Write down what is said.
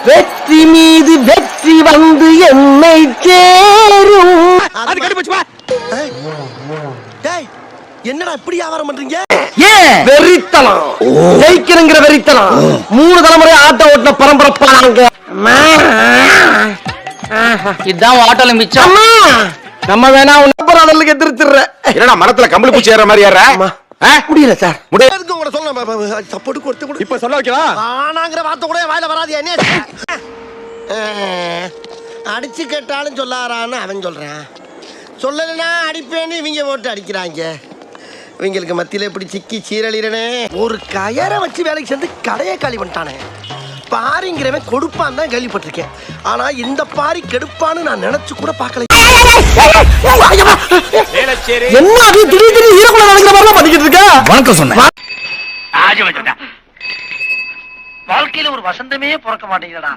வெற்றி மீது வெற்றி வந்து என்னை சேரும். அது கட்டி போச்சு. டேய் என்னடா இப்படி வியாபாரம் பண்றீங்க? வெறித்தனம் ஜெயிக்கிறங்கிற வெறித்தனம் 3 தலைமுறை ஆட்டோ ஓட்டின பரம்பரை பாருங்க. இதான் ஆட்டோல மிச்சம். நம்ம வேணா உன்னக்கு எதிர்த்துற. என்னடா மரத்துல கம்பளி பூச்சி ஏற மாதிரி ஏற? முடியல சார். முடியாது உங்களை சொல்ல சப்போர்ட் கொடுத்து கொடு. இப்ப சொல்ல வைக்கலாம். ஆனாங்கற வார்த்தை கூட வாயில வராது. என்ன அடிச்சு கேட்டாலும் சொல்லாரான்னு அவன் சொல்றான். சொல்லலைன்னா அடிப்பேன்னு இவங்க போட்டு அடிக்கிறாங்க. இவங்களுக்கு மத்தியில இப்படி சிக்கி சீரழிறனே. ஒரு கயரை வச்சு வேலைக்கு சேர்ந்து கடையை காலி பண்ணிட்டானே. பாரிங்கிறவன் கொடுப்பான் தான் கேள்விப்பட்டிருக்கேன். ஆனா இந்த பாரி கெடுப்பான்னு நான் நினைச்சு கூட பார்க்கல. என்ன அது திடீர்னு ஈரக்குள்ள நடக்கிற மாதிரி பண்ணிக்கிட்டு இருக்க? வணக்கம் சொன்னேன். வாழ்க்கையில ஒரு வசந்தமே பிறக்க மாட்டேங்குதுடா.